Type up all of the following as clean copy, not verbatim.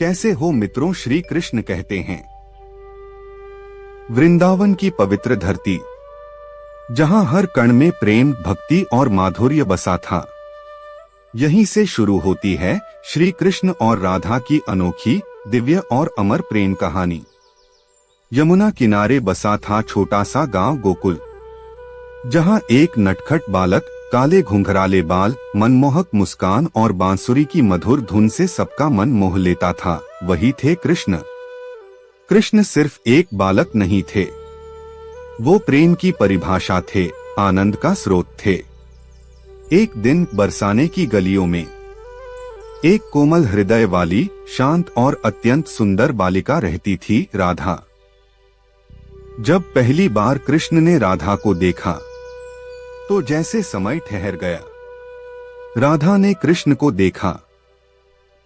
कैसे हो मित्रों, श्री कृष्ण कहते हैं। वृंदावन की पवित्र धरती, जहां हर कण में प्रेम, भक्ति और माधुर्य बसा था, यहीं से शुरू होती है श्री कृष्ण और राधा की अनोखी, दिव्य और अमर प्रेम कहानी। यमुना किनारे बसा था छोटा सा गांव गोकुल, जहां एक नटखट बालक, काले घुंघराले बाल, मनमोहक मुस्कान और बांसुरी की मधुर धुन से सबका मन मोह लेता था। वही थे कृष्ण। कृष्ण सिर्फ एक बालक नहीं थे, वो प्रेम की परिभाषा थे, आनंद का स्रोत थे। एक दिन बरसाने की गलियों में एक कोमल हृदय वाली, शांत और अत्यंत सुंदर बालिका रहती थी, राधा। जब पहली बार कृष्ण ने राधा को देखा तो जैसे समय ठहर गया। राधा ने कृष्ण को देखा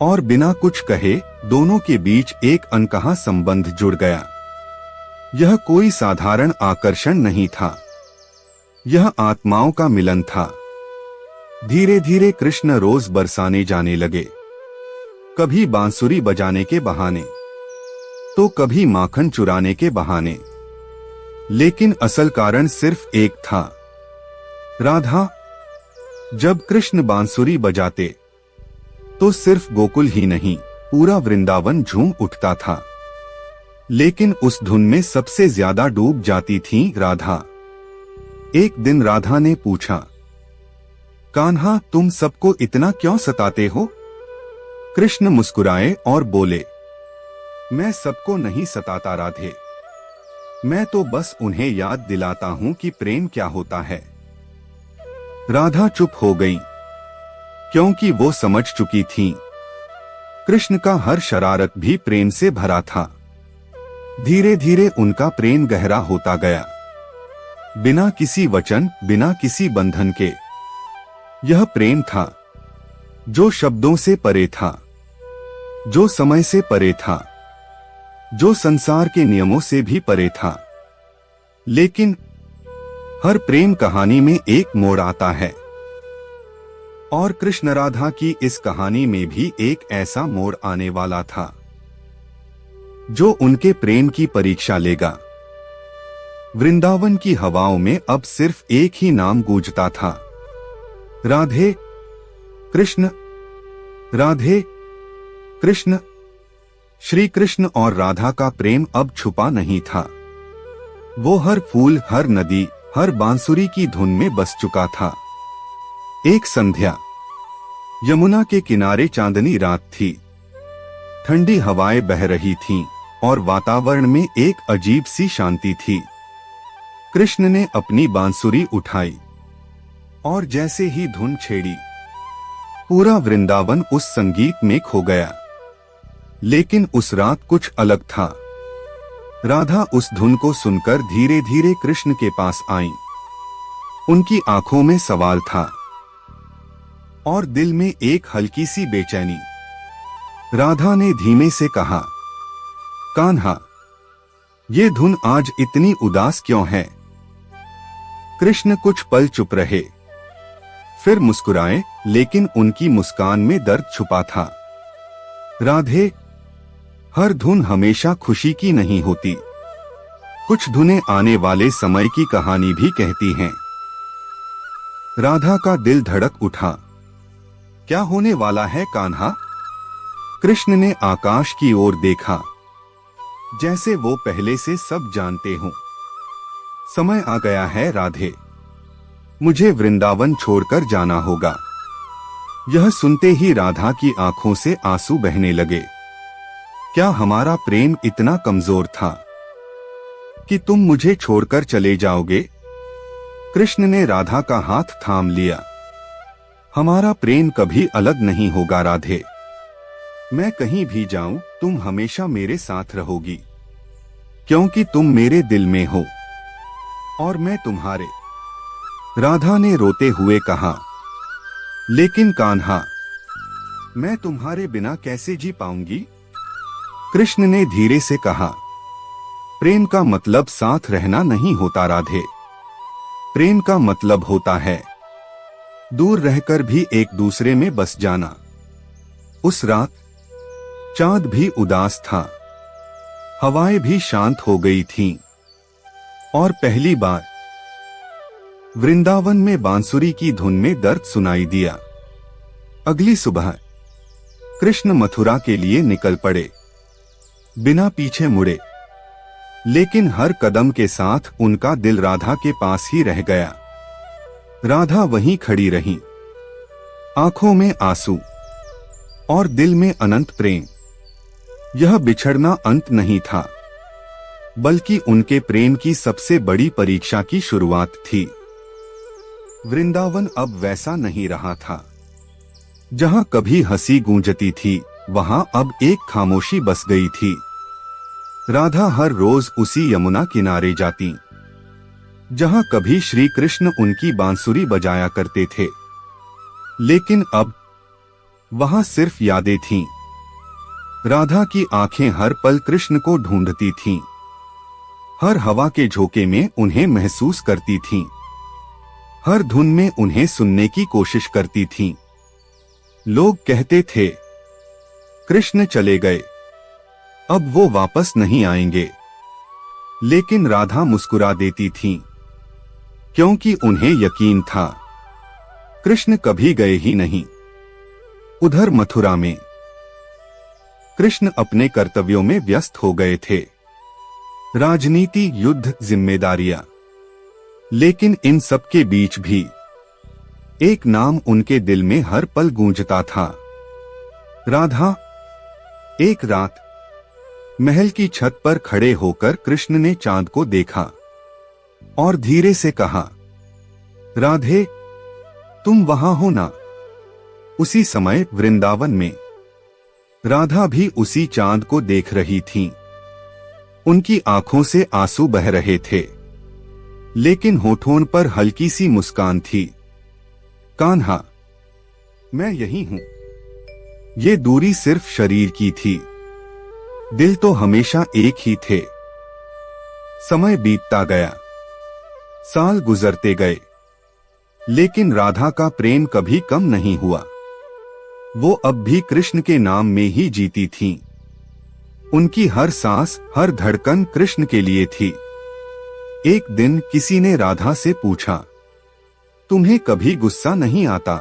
और बिना कुछ कहे दोनों के बीच एक अनकहा संबंध जुड़ गया। यह कोई साधारण आकर्षण नहीं था, यह आत्माओं का मिलन था। धीरे धीरे कृष्ण रोज बरसाने जाने लगे, कभी बांसुरी बजाने के बहाने तो कभी माखन चुराने के बहाने। लेकिन असल कारण सिर्फ एक था, राधा। जब कृष्ण बांसुरी बजाते तो सिर्फ गोकुल ही नहीं, पूरा वृंदावन झूम उठता था। लेकिन उस धुन में सबसे ज्यादा डूब जाती थी राधा। एक दिन राधा ने पूछा, कान्हा, तुम सबको इतना क्यों सताते हो? कृष्ण मुस्कुराए और बोले, मैं सबको नहीं सताता राधे, मैं तो बस उन्हें याद दिलाता हूं कि प्रेम क्या होता है। राधा चुप हो गई, क्योंकि वो समझ चुकी थी कृष्ण का हर शरारत भी प्रेम से भरा था। धीरे धीरे उनका प्रेम गहरा होता गया, बिना किसी वचन, बिना किसी बंधन के। यह प्रेम था जो शब्दों से परे था, जो समय से परे था, जो संसार के नियमों से भी परे था। लेकिन हर प्रेम कहानी में एक मोड़ आता है, और कृष्ण राधा की इस कहानी में भी एक ऐसा मोड़ आने वाला था जो उनके प्रेम की परीक्षा लेगा। वृंदावन की हवाओं में अब सिर्फ एक ही नाम गूंजता था, राधे कृष्ण, राधे कृष्ण। श्री कृष्ण और राधा का प्रेम अब छुपा नहीं था, वो हर फूल, हर नदी, हर बांसुरी की धुन में बस चुका था। एक संध्या, यमुना के किनारे चांदनी रात थी, ठंडी हवाएं बह रही थीं और वातावरण में एक अजीब सी शांति थी। कृष्ण ने अपनी बांसुरी उठाई और जैसे ही धुन छेड़ी, पूरा वृंदावन उस संगीत में खो गया। लेकिन उस रात कुछ अलग था। राधा उस धुन को सुनकर धीरे धीरे कृष्ण के पास आईं। उनकी आंखों में सवाल था और दिल में एक हल्की सी बेचैनी। राधा ने धीमे से कहा, कान्हा, ये धुन आज इतनी उदास क्यों है? कृष्ण कुछ पल चुप रहे, फिर मुस्कुराए, लेकिन उनकी मुस्कान में दर्द छुपा था। राधे, हर धुन हमेशा खुशी की नहीं होती, कुछ धुनें आने वाले समय की कहानी भी कहती हैं। राधा का दिल धड़क उठा, क्या होने वाला है कान्हा? कृष्ण ने आकाश की ओर देखा, जैसे वो पहले से सब जानते हों। समय आ गया है राधे, मुझे वृंदावन छोड़कर जाना होगा। यह सुनते ही राधा की आंखों से आंसू बहने लगे। क्या हमारा प्रेम इतना कमजोर था कि तुम मुझे छोड़कर चले जाओगे? कृष्ण ने राधा का हाथ थाम लिया। हमारा प्रेम कभी अलग नहीं होगा राधे, मैं कहीं भी जाऊं तुम हमेशा मेरे साथ रहोगी, क्योंकि तुम मेरे दिल में हो और मैं तुम्हारे। राधा ने रोते हुए कहा, लेकिन कान्हा, मैं तुम्हारे बिना कैसे जी पाऊंगी? कृष्ण ने धीरे से कहा, प्रेम का मतलब साथ रहना नहीं होता राधे, प्रेम का मतलब होता है दूर रहकर भी एक दूसरे में बस जाना। उस रात चांद भी उदास था, हवाएं भी शांत हो गई थीं, और पहली बार वृंदावन में बांसुरी की धुन में दर्द सुनाई दिया। अगली सुबह कृष्ण मथुरा के लिए निकल पड़े, बिना पीछे मुड़े। लेकिन हर कदम के साथ उनका दिल राधा के पास ही रह गया। राधा वहीं खड़ी रही, आंखों में आंसू और दिल में अनंत प्रेम। यह बिछड़ना अंत नहीं था, बल्कि उनके प्रेम की सबसे बड़ी परीक्षा की शुरुआत थी। वृंदावन अब वैसा नहीं रहा था। जहां कभी हंसी गूंजती थी, वहां अब एक खामोशी बस गई थी। राधा हर रोज उसी यमुना किनारे जाती, जहां कभी श्री कृष्ण उनकी बांसुरी बजाया करते थे। लेकिन अब वहां सिर्फ यादें थीं। राधा की आंखें हर पल कृष्ण को ढूंढती थीं, हर हवा के झोंके में उन्हें महसूस करती थीं, हर धुन में उन्हें सुनने की कोशिश करती थीं। लोग कहते थे, कृष्ण चले गए, अब वो वापस नहीं आएंगे। लेकिन राधा मुस्कुरा देती थीं, क्योंकि उन्हें यकीन था, कृष्ण कभी गए ही नहीं। उधर मथुरा में कृष्ण अपने कर्तव्यों में व्यस्त हो गए थे, राजनीति, युद्ध, जिम्मेदारियां। लेकिन इन सब के बीच भी एक नाम उनके दिल में हर पल गूंजता था, राधा। एक रात महल की छत पर खड़े होकर कृष्ण ने चांद को देखा और धीरे से कहा, राधे, तुम वहां हो ना? उसी समय वृंदावन में राधा भी उसी चांद को देख रही थीं। उनकी आंखों से आंसू बह रहे थे, लेकिन होठों पर हल्की सी मुस्कान थी। कान्हा, मैं यही हूं। ये दूरी सिर्फ शरीर की थी, दिल तो हमेशा एक ही थे। समय बीतता गया, साल गुजरते गए, लेकिन राधा का प्रेम कभी कम नहीं हुआ। वो अब भी कृष्ण के नाम में ही जीती थीं। उनकी हर सांस, हर धड़कन कृष्ण के लिए थी। एक दिन किसी ने राधा से पूछा, तुम्हें कभी गुस्सा नहीं आता?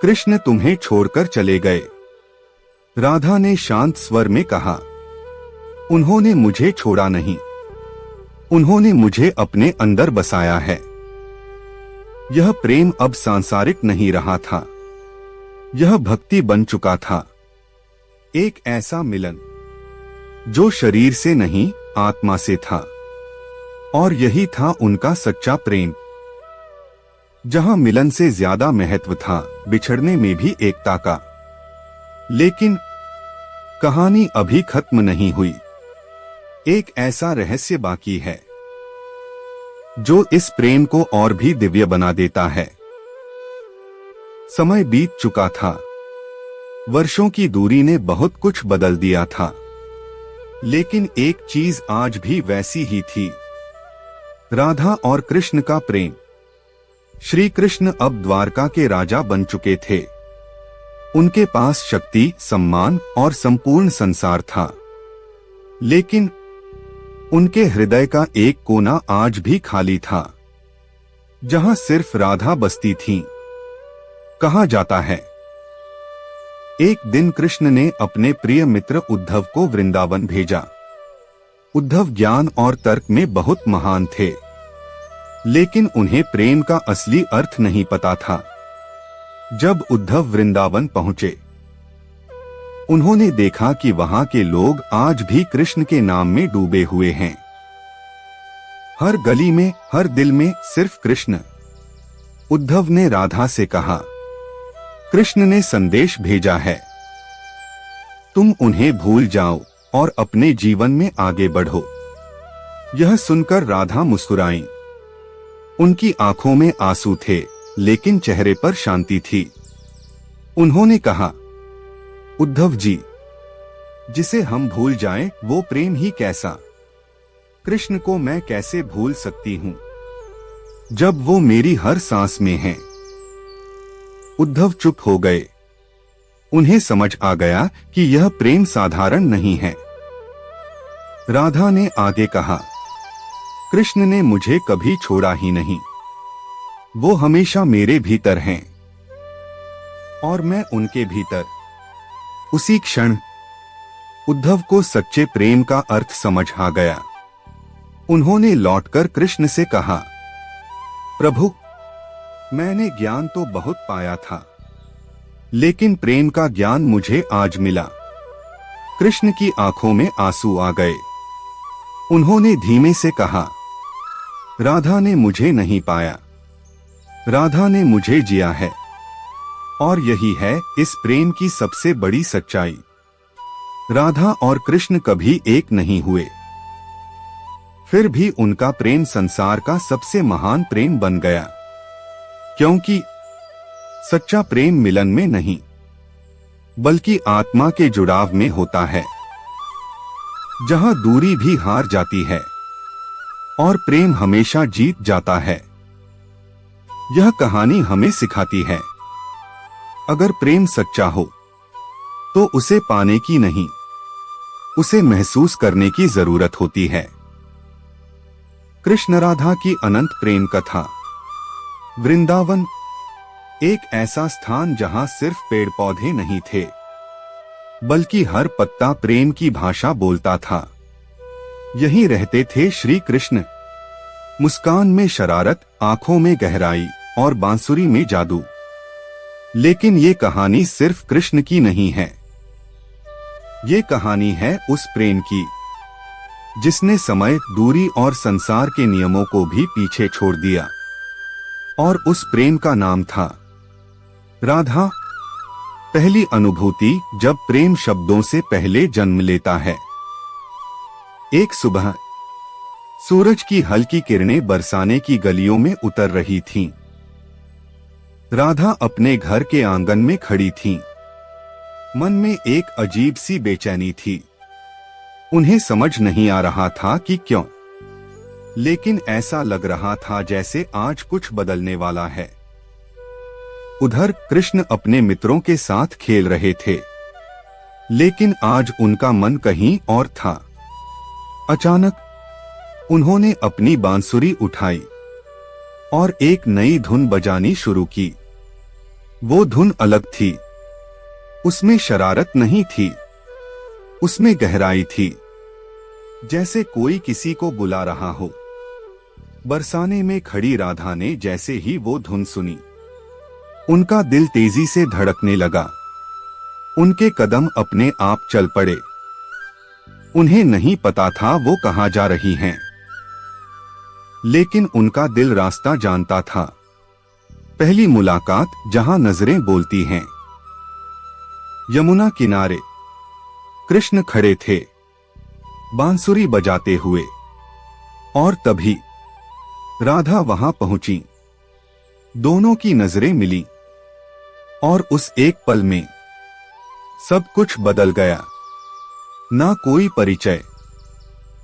कृष्ण तुम्हें छोड़कर चले गए। राधा ने शांत स्वर में कहा, उन्होंने मुझे छोड़ा नहीं, उन्होंने मुझे अपने अंदर बसाया है। यह प्रेम अब सांसारिक नहीं रहा था, यह भक्ति बन चुका था। एक ऐसा मिलन जो शरीर से नहीं, आत्मा से था। और यही था उनका सच्चा प्रेम। जहां मिलन से ज्यादा महत्व था बिछड़ने में भी एकता का। लेकिन कहानी अभी खत्म नहीं हुई। एक ऐसा रहस्य बाकी है जो इस प्रेम को और भी दिव्य बना देता है। समय बीत चुका था, वर्षों की दूरी ने बहुत कुछ बदल दिया था, लेकिन एक चीज आज भी वैसी ही थी, राधा और कृष्ण का प्रेम। श्री कृष्ण अब द्वारका के राजा बन चुके थे। उनके पास शक्ति, सम्मान और संपूर्ण संसार था। लेकिन उनके हृदय का एक कोना आज भी खाली था, जहां सिर्फ राधा बसती थी। कहा जाता है, एक दिन कृष्ण ने अपने प्रिय मित्र उद्धव को वृंदावन भेजा। उद्धव ज्ञान और तर्क में बहुत महान थे, लेकिन उन्हें प्रेम का असली अर्थ नहीं पता था। जब उद्धव वृंदावन पहुंचे, उन्होंने देखा कि वहां के लोग आज भी कृष्ण के नाम में डूबे हुए हैं। हर गली में, हर दिल में सिर्फ कृष्ण। उद्धव ने राधा से कहा, कृष्ण ने संदेश भेजा है, तुम उन्हें भूल जाओ और अपने जीवन में आगे बढ़ो। यह सुनकर राधा मुस्कुराईं। उनकी आंखों में आंसू थे, लेकिन चेहरे पर शांति थी। उन्होंने कहा, उद्धव जी, जिसे हम भूल जाएं, वो प्रेम ही कैसा। कृष्ण को मैं कैसे भूल सकती हूं, जब वो मेरी हर सांस में हैं। उद्धव चुप हो गए। उन्हें समझ आ गया कि यह प्रेम साधारण नहीं है। राधा ने आगे कहा, कृष्ण ने मुझे कभी छोड़ा ही नहीं। वो हमेशा मेरे भीतर हैं और मैं उनके भीतर। उसी क्षण उद्धव को सच्चे प्रेम का अर्थ समझ आ गया। उन्होंने लौटकर कृष्ण से कहा, प्रभु, मैंने ज्ञान तो बहुत पाया था, लेकिन प्रेम का ज्ञान मुझे आज मिला। कृष्ण की आंखों में आंसू आ गए। उन्होंने धीमे से कहा, राधा ने मुझे नहीं पाया, राधा ने मुझे जिया है। और यही है इस प्रेम की सबसे बड़ी सच्चाई। राधा और कृष्ण कभी एक नहीं हुए, फिर भी उनका प्रेम संसार का सबसे महान प्रेम बन गया। क्योंकि सच्चा प्रेम मिलन में नहीं, बल्कि आत्मा के जुड़ाव में होता है, जहां दूरी भी हार जाती है और प्रेम हमेशा जीत जाता है। यह कहानी हमें सिखाती है, अगर प्रेम सच्चा हो तो उसे पाने की नहीं, उसे महसूस करने की जरूरत होती है। कृष्ण राधा की अनंत प्रेम कथा। वृंदावन एक ऐसा स्थान जहां सिर्फ पेड़ पौधे नहीं थे, बल्कि हर पत्ता प्रेम की भाषा बोलता था। यहीं रहते थे श्री कृष्ण। मुस्कान में शरारत, आंखों में गहराई और बांसुरी में जादू। लेकिन ये कहानी सिर्फ कृष्ण की नहीं है, ये कहानी है उस प्रेम की जिसने समय, दूरी और संसार के नियमों को भी पीछे छोड़ दिया। और उस प्रेम का नाम था राधा। पहली अनुभूति जब प्रेम शब्दों से पहले जन्म लेता है। एक सुबह सूरज की हल्की किरणें बरसाने की गलियों में उतर रही थीं। राधा अपने घर के आंगन में खड़ी थीं। मन में एक अजीब सी बेचैनी थी। उन्हें समझ नहीं आ रहा था कि क्यों, लेकिन ऐसा लग रहा था जैसे आज कुछ बदलने वाला है। उधर कृष्ण अपने मित्रों के साथ खेल रहे थे, लेकिन आज उनका मन कहीं और था। अचानक उन्होंने अपनी बांसुरी उठाई और एक नई धुन बजानी शुरू की। वो धुन अलग थी, उसमें शरारत नहीं थी, उसमें गहराई थी, जैसे कोई किसी को बुला रहा हो। बरसाने में खड़ी राधा ने जैसे ही वो धुन सुनी, उनका दिल तेजी से धड़कने लगा। उनके कदम अपने आप चल पड़े। उन्हें नहीं पता था वो कहां जा रही हैं, लेकिन उनका दिल रास्ता जानता था। पहली मुलाकात जहां नजरें बोलती हैं। यमुना किनारे कृष्ण खड़े थे, बांसुरी बजाते हुए, और तभी राधा वहां पहुंची। दोनों की नजरें मिली और उस एक पल में सब कुछ बदल गया। ना कोई परिचय,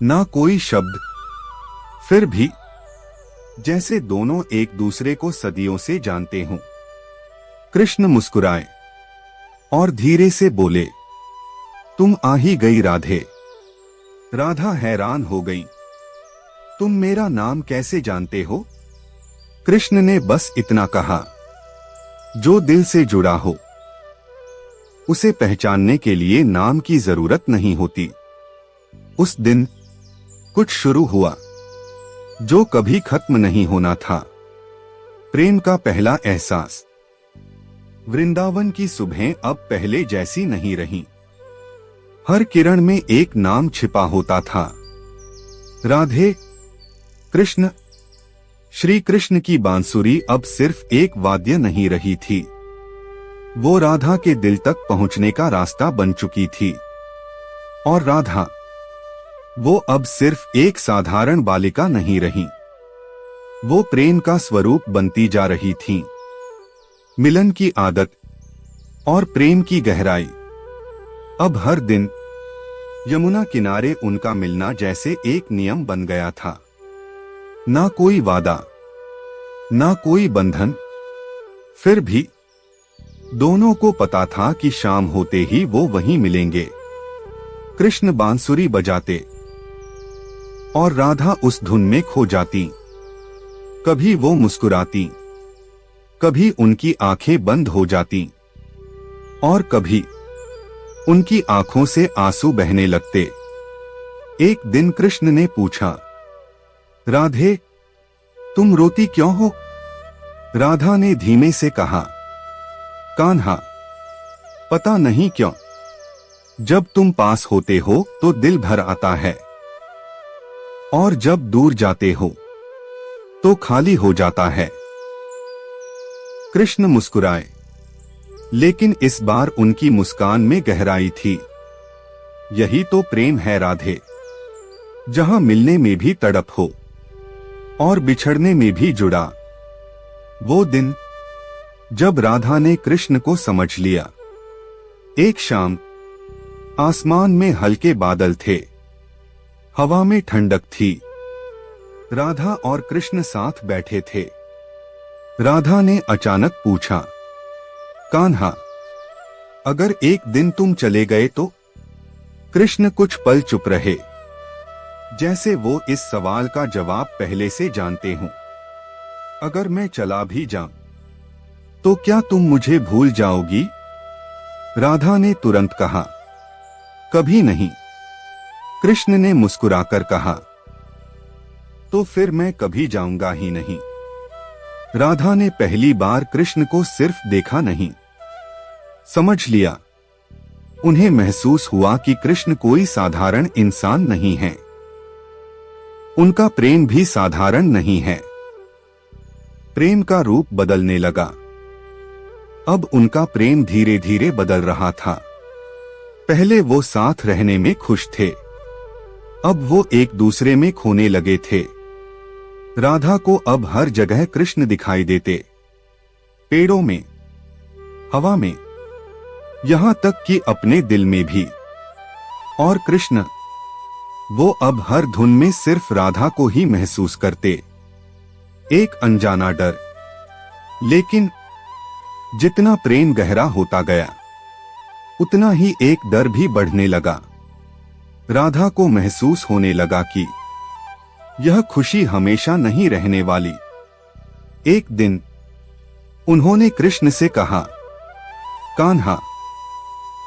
ना कोई शब्द, फिर भी जैसे दोनों एक दूसरे को सदियों से जानते हों। कृष्ण मुस्कुराए और धीरे से बोले, तुम आ ही गई राधे। राधा हैरान हो गई, तुम मेरा नाम कैसे जानते हो? कृष्ण ने बस इतना कहा, जो दिल से जुड़ा हो उसे पहचानने के लिए नाम की जरूरत नहीं होती। उस दिन कुछ शुरू हुआ जो कभी खत्म नहीं होना था। प्रेम का पहला एहसास। वृंदावन की सुबहें अब पहले जैसी नहीं रहीं। हर किरण में एक नाम छिपा होता था, राधे। कृष्ण। श्री कृष्ण की बांसुरी अब सिर्फ एक वाद्य नहीं रही थी, वो राधा के दिल तक पहुंचने का रास्ता बन चुकी थी। और राधा, वो अब सिर्फ एक साधारण बालिका नहीं रही, वो प्रेम का स्वरूप बनती जा रही थी। मिलन की आदत और प्रेम की गहराई। अब हर दिन यमुना किनारे उनका मिलना जैसे एक नियम बन गया था। ना कोई वादा, ना कोई बंधन, फिर भी दोनों को पता था कि शाम होते ही वो वहीं मिलेंगे। कृष्ण बांसुरी बजाते और राधा उस धुन में खो जाती। कभी वो मुस्कुराती, कभी उनकी आंखें बंद हो जाती और कभी उनकी आंखों से आंसू बहने लगते। एक दिन कृष्ण ने पूछा, राधे, तुम रोती क्यों हो? राधा ने धीमे से कहा, कान्हा, पता नहीं क्यों, जब तुम पास होते हो तो दिल भर आता है और जब दूर जाते हो तो खाली हो जाता है। कृष्ण मुस्कुराए, लेकिन इस बार उनकी मुस्कान में गहराई थी। यही तो प्रेम है राधे, जहां मिलने में भी तड़प हो और बिछड़ने में भी जुड़ा। वो दिन जब राधा ने कृष्ण को समझ लिया। एक शाम आसमान में हल्के बादल थे, हवा में ठंडक थी। राधा और कृष्ण साथ बैठे थे। राधा ने अचानक पूछा, कान्हा, अगर एक दिन तुम चले गए तो? कृष्ण कुछ पल चुप रहे, जैसे वो इस सवाल का जवाब पहले से जानते हों। अगर मैं चला भी जाऊं तो क्या तुम मुझे भूल जाओगी? राधा ने तुरंत कहा, कभी नहीं। कृष्ण ने मुस्कुराकर कहा, तो फिर मैं कभी जाऊंगा ही नहीं। राधा ने पहली बार कृष्ण को सिर्फ देखा नहीं, समझ लिया। उन्हें महसूस हुआ कि कृष्ण कोई साधारण इंसान नहीं है। उनका प्रेम भी साधारण नहीं है। प्रेम का रूप बदलने लगा। अब उनका प्रेम धीरे धीरे बदल रहा था। पहले वो साथ रहने में खुश थे, अब वो एक दूसरे में खोने लगे थे। राधा को अब हर जगह कृष्ण दिखाई देते, पेड़ों में, हवा में, यहां तक कि अपने दिल में भी। और कृष्ण, वो अब हर धुन में सिर्फ राधा को ही महसूस करते। एक अनजाना डर। लेकिन जितना प्रेम गहरा होता गया, उतना ही एक डर भी बढ़ने लगा। राधा को महसूस होने लगा कि यह खुशी हमेशा नहीं रहने वाली। एक दिन उन्होंने कृष्ण से कहा, कान्हा,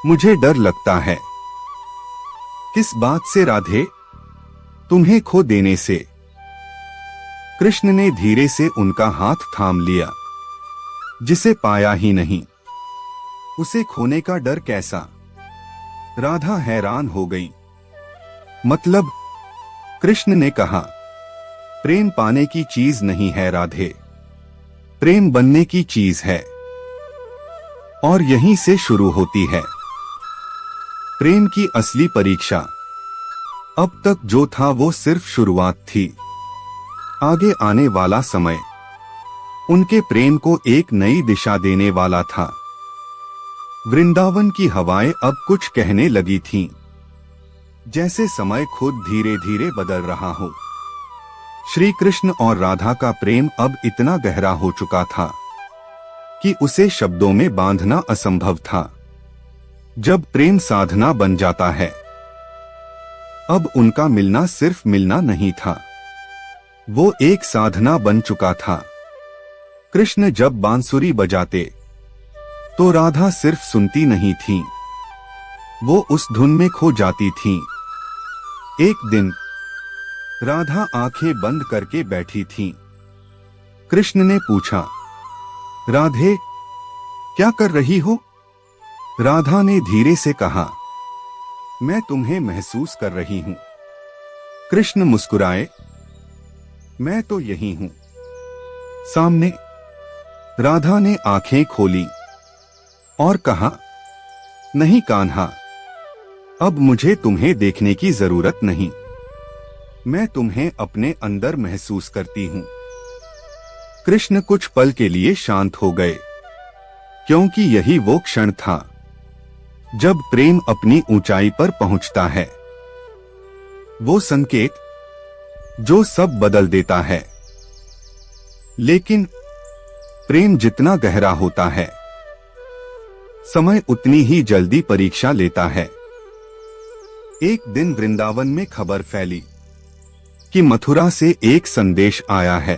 मुझे डर लगता है। किस बात से राधे? तुम्हें खो देने से। कृष्ण ने धीरे से उनका हाथ थाम लिया। जिसे पाया ही नहीं, उसे खोने का डर कैसा? राधा हैरान हो गई। मतलब? कृष्ण ने कहा, प्रेम पाने की चीज नहीं है राधे, प्रेम बनने की चीज है। और यहीं से शुरू होती है प्रेम की असली परीक्षा। अब तक जो था वो सिर्फ शुरुआत थी। आगे आने वाला समय उनके प्रेम को एक नई दिशा देने वाला था। वृंदावन की हवाएं अब कुछ कहने लगी थीं, जैसे समय खुद धीरे धीरे बदल रहा हो। श्री कृष्ण और राधा का प्रेम अब इतना गहरा हो चुका था कि उसे शब्दों में बांधना असंभव था। जब प्रेम साधना बन जाता है, अब उनका मिलना सिर्फ मिलना नहीं था, वो एक साधना बन चुका था। कृष्ण जब बांसुरी बजाते तो राधा सिर्फ सुनती नहीं थी, वो उस धुन में खो जाती थी। एक दिन राधा आंखें बंद करके बैठी थी। कृष्ण ने पूछा, राधे, क्या कर रही हो? राधा ने धीरे से कहा, मैं तुम्हें महसूस कर रही हूं। कृष्ण मुस्कुराए, मैं तो यही हूं, सामने। राधा ने आंखें खोली और कहा, नहीं कान्हा, अब मुझे तुम्हें देखने की जरूरत नहीं, मैं तुम्हें अपने अंदर महसूस करती हूं। कृष्ण कुछ पल के लिए शांत हो गए, क्योंकि यही वो क्षण था जब प्रेम अपनी ऊंचाई पर पहुंचता है। वो संकेत जो सब बदल देता है। लेकिन प्रेम जितना गहरा होता है, समय उतनी ही जल्दी परीक्षा लेता है। एक दिन वृंदावन में खबर फैली कि मथुरा से एक संदेश आया है।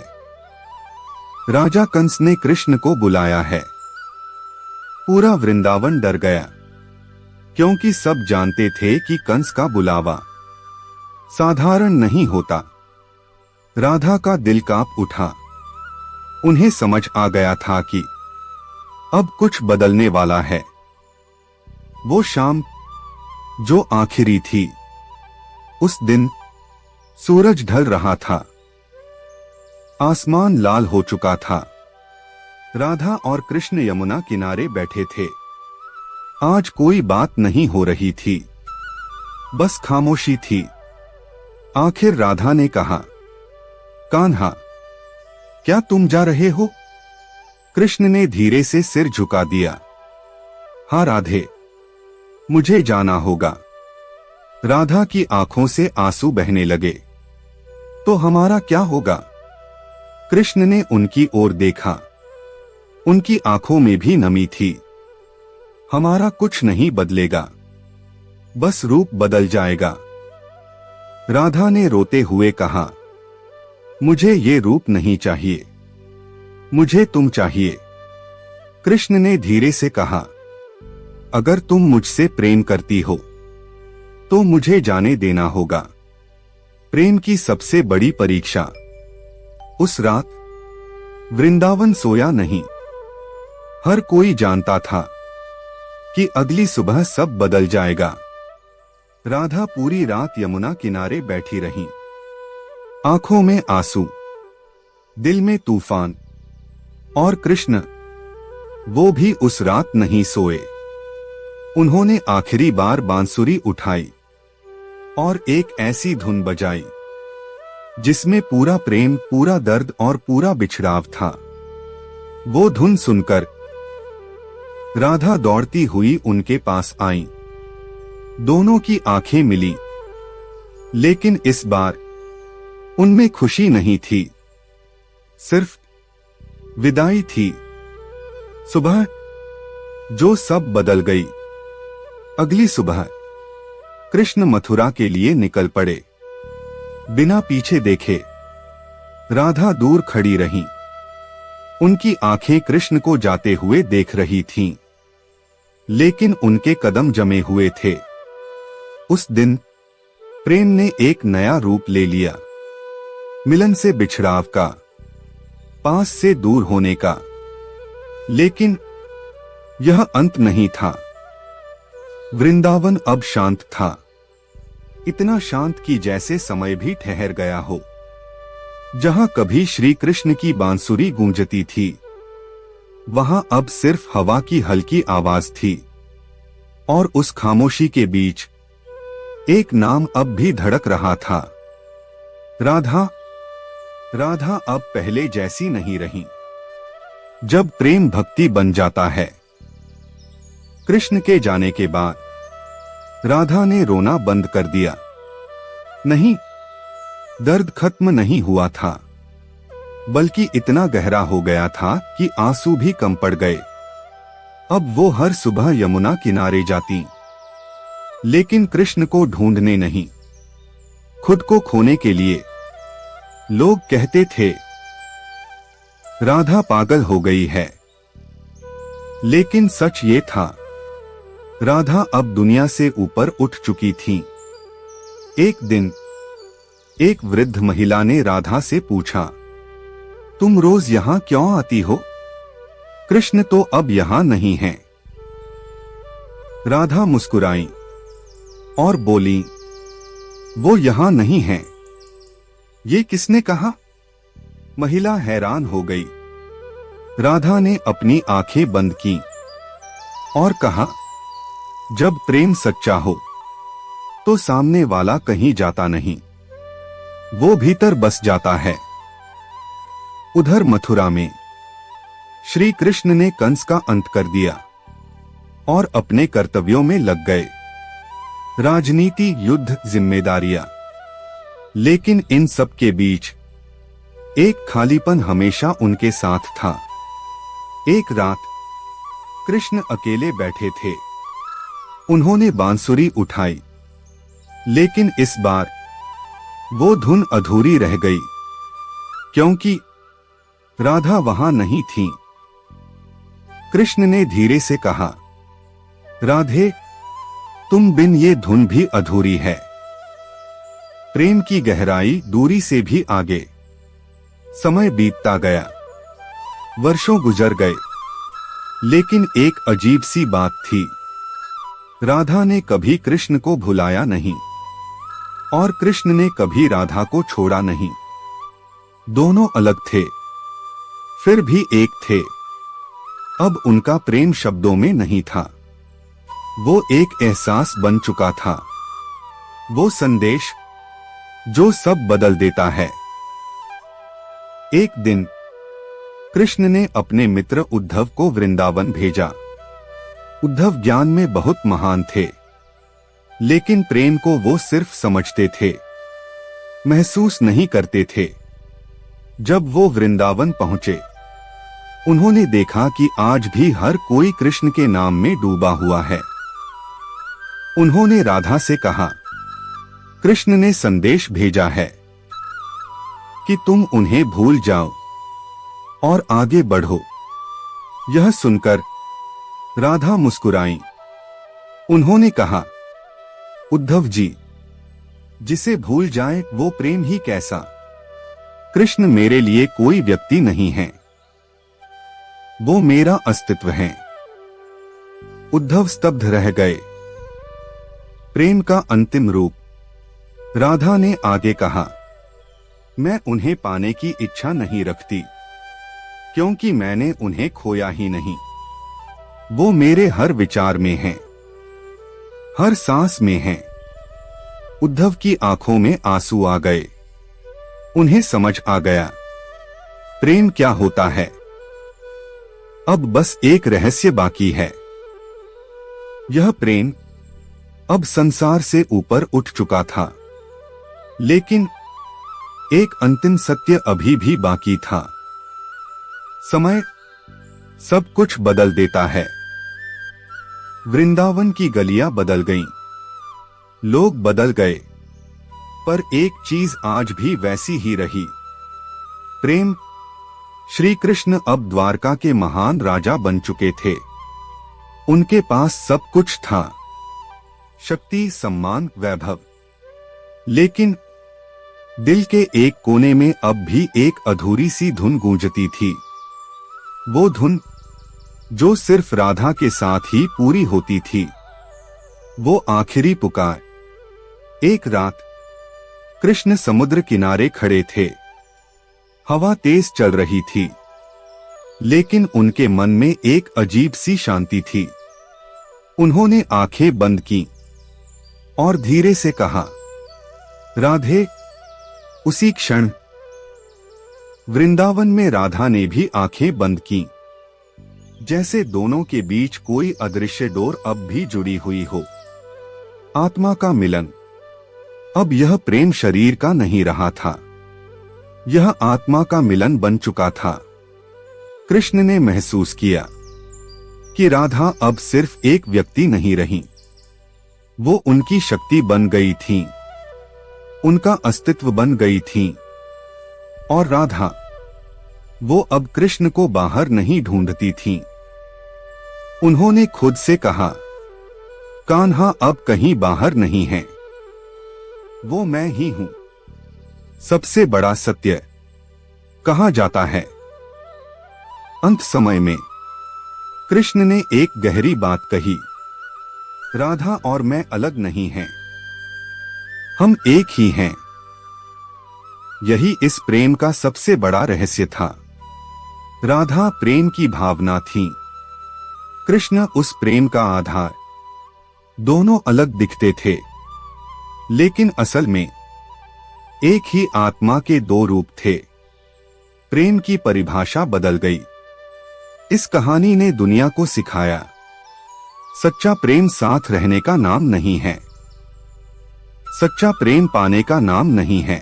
राजा कंस ने कृष्ण को बुलाया है। पूरा वृंदावन डर गया, क्योंकि सब जानते थे कि कंस का बुलावा साधारण नहीं होता। राधा का दिल कांप उठा। उन्हें समझ आ गया था कि अब कुछ बदलने वाला है। वो शाम जो आखिरी थी, उस दिन सूरज ढल रहा था। आसमान लाल हो चुका था। राधा और कृष्ण यमुना किनारे बैठे थे। आज कोई बात नहीं हो रही थी, बस खामोशी थी। आखिर राधा ने कहा, कान्हा, क्या तुम जा रहे हो? कृष्ण ने धीरे से सिर झुका दिया। हाँ राधे, मुझे जाना होगा। राधा की आंखों से आंसू बहने लगे। तो हमारा क्या होगा? कृष्ण ने उनकी ओर देखा। उनकी आंखों में भी नमी थी। हमारा कुछ नहीं बदलेगा, बस रूप बदल जाएगा। राधा ने रोते हुए कहा, मुझे ये रूप नहीं चाहिए, मुझे तुम चाहिए। कृष्ण ने धीरे से कहा, अगर तुम मुझसे प्रेम करती हो तो मुझे जाने देना होगा। प्रेम की सबसे बड़ी परीक्षा। उस रात वृंदावन सोया नहीं। हर कोई जानता था कि अगली सुबह सब बदल जाएगा। राधा पूरी रात यमुना किनारे बैठी रही, आंखों में आंसू, दिल में तूफान। और कृष्ण, वो भी उस रात नहीं सोए। उन्होंने आखिरी बार बांसुरी उठाई और एक ऐसी धुन बजाई जिसमें पूरा प्रेम, पूरा दर्द और पूरा बिछड़ाव था। वो धुन सुनकर राधा दौड़ती हुई उनके पास आई। दोनों की आंखें मिली, लेकिन इस बार उनमें खुशी नहीं थी, सिर्फ विदाई थी। सुबह जो सब बदल गई। अगली सुबह कृष्ण मथुरा के लिए निकल पड़े। बिना पीछे देखे राधा दूर खड़ी रहीं। उनकी आंखें कृष्ण को जाते हुए देख रही थीं, लेकिन उनके कदम जमे हुए थे। उस दिन प्रेम ने एक नया रूप ले लिया। मिलन से बिछड़ाव का, पास से दूर होने का। लेकिन यह अंत नहीं था। वृंदावन अब शांत था, इतना शांत कि जैसे समय भी ठहर गया हो। जहां कभी श्री कृष्ण की बांसुरी गूंजती थी, वहां अब सिर्फ हवा की हल्की आवाज थी। और उस खामोशी के बीच एक नाम अब भी धड़क रहा था, राधा। राधा अब पहले जैसी नहीं रही। जब प्रेम भक्ति बन जाता है। कृष्ण के जाने के बाद राधा ने रोना बंद कर दिया। नहीं, दर्द खत्म नहीं हुआ था, बल्कि इतना गहरा हो गया था कि आंसू भी कम पड़ गए। अब वो हर सुबह यमुना किनारे जाती, लेकिन कृष्ण को ढूंढने नहीं, खुद को खोने के लिए। लोग कहते थे, राधा पागल हो गई है। लेकिन सच ये था, राधा अब दुनिया से ऊपर उठ चुकी थी। एक दिन एक वृद्ध महिला ने राधा से पूछा, तुम रोज यहां क्यों आती हो? कृष्ण तो अब यहां नहीं है। राधा मुस्कुराई और बोली, वो यहां नहीं है। ये किसने कहा? महिला हैरान हो गई। राधा ने अपनी आंखें बंद की और कहा, जब प्रेम सच्चा हो तो सामने वाला कहीं जाता नहीं, वो भीतर बस जाता है। उधर मथुरा में श्री कृष्ण ने कंस का अंत कर दिया और अपने कर्तव्यों में लग गए। राजनीति, युद्ध, जिम्मेदारियां। लेकिन इन सब के बीच एक खालीपन हमेशा उनके साथ था। एक रात कृष्ण अकेले बैठे थे। उन्होंने बांसुरी उठाई, लेकिन इस बार वो धुन अधूरी रह गई, क्योंकि राधा वहां नहीं थी। कृष्ण ने धीरे से कहा, राधे, तुम बिन ये धुन भी अधूरी है। प्रेम की गहराई दूरी से भी आगे। समय बीतता गया, वर्षों गुजर गए, लेकिन एक अजीब सी बात थी। राधा ने कभी कृष्ण को भुलाया नहीं और कृष्ण ने कभी राधा को छोड़ा नहीं। दोनों अलग थे, फिर भी एक थे। अब उनका प्रेम शब्दों में नहीं था, वो एक एहसास बन चुका था, वो संदेश जो सब बदल देता है। एक दिन कृष्ण ने अपने मित्र उद्धव को वृंदावन भेजा। उद्धव ज्ञान में बहुत महान थे, लेकिन प्रेम को वो सिर्फ समझते थे, महसूस नहीं करते थे। जब वो वृंदावन पहुंचे, उन्होंने देखा कि आज भी हर कोई कृष्ण के नाम में डूबा हुआ है। उन्होंने राधा से कहा, कृष्ण ने संदेश भेजा है कि तुम उन्हें भूल जाओ और आगे बढ़ो। यह सुनकर राधा मुस्कुराई। उन्होंने कहा, उद्धव जी, जिसे भूल जाए वो प्रेम ही कैसा। कृष्ण मेरे लिए कोई व्यक्ति नहीं है, वो मेरा अस्तित्व है। उद्धव स्तब्ध रह गए। प्रेम का अंतिम रूप। राधा ने आगे कहा, मैं उन्हें पाने की इच्छा नहीं रखती, क्योंकि मैंने उन्हें खोया ही नहीं। वो मेरे हर विचार में हैं, हर सांस में हैं। उद्धव की आंखों में आंसू आ गए। उन्हें समझ आ गया प्रेम क्या होता है। अब बस एक रहस्य बाकी है। यह प्रेम अब संसार से ऊपर उठ चुका था, लेकिन एक अंतिम सत्य अभी भी बाकी था। समय सब कुछ बदल देता है। वृंदावन की गलियां बदल गईं, लोग बदल गए, पर एक चीज आज भी वैसी ही रही, प्रेम। श्री कृष्ण अब द्वारका के महान राजा बन चुके थे। उनके पास सब कुछ था, शक्ति, सम्मान, वैभव, लेकिन दिल के एक कोने में अब भी एक अधूरी सी धुन गूंजती थी। वो धुन जो सिर्फ राधा के साथ ही पूरी होती थी। वो आखिरी पुकार। एक रात कृष्ण समुद्र किनारे खड़े थे। हवा तेज चल रही थी, लेकिन उनके मन में एक अजीब सी शांति थी। उन्होंने आंखें बंद की और धीरे से कहा, राधे। उसी क्षण वृंदावन में राधा ने भी आंखें बंद की, जैसे दोनों के बीच कोई अदृश्य डोर अब भी जुड़ी हुई हो। आत्मा का मिलन। अब यह प्रेम शरीर का नहीं रहा था, यह आत्मा का मिलन बन चुका था। कृष्ण ने महसूस किया कि राधा अब सिर्फ एक व्यक्ति नहीं रही, वो उनकी शक्ति बन गई थी, उनका अस्तित्व बन गई थी। और राधा, वो अब कृष्ण को बाहर नहीं ढूंढती थी। उन्होंने खुद से कहा, कान्हा अब कहीं बाहर नहीं है, वो मैं ही हूं। सबसे बड़ा सत्य कहा जाता है। अंत समय में कृष्ण ने एक गहरी बात कही, राधा और मैं अलग नहीं हैं, हम एक ही हैं। यही इस प्रेम का सबसे बड़ा रहस्य था। राधा प्रेम की भावना थी, कृष्ण उस प्रेम का आधार। दोनों अलग दिखते थे, लेकिन असल में एक ही आत्मा के दो रूप थे। प्रेम की परिभाषा बदल गई। इस कहानी ने दुनिया को सिखाया, सच्चा प्रेम साथ रहने का नाम नहीं है, सच्चा प्रेम पाने का नाम नहीं है।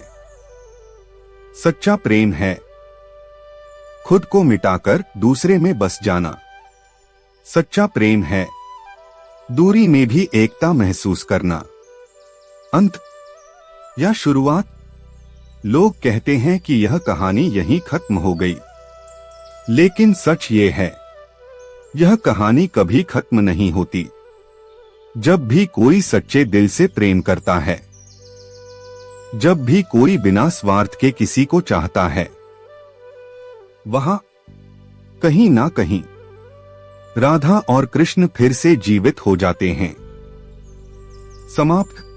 सच्चा प्रेम है खुद को मिटाकर दूसरे में बस जाना। सच्चा प्रेम है दूरी में भी एकता महसूस करना। अंत या शुरुआत? लोग कहते हैं कि यह कहानी यहीं खत्म हो गई, लेकिन सच ये है, यह कहानी कभी खत्म नहीं होती। जब भी कोई सच्चे दिल से प्रेम करता है, जब भी कोई बिना स्वार्थ के किसी को चाहता है, वहां कहीं ना कहीं राधा और कृष्ण फिर से जीवित हो जाते हैं। समाप्त।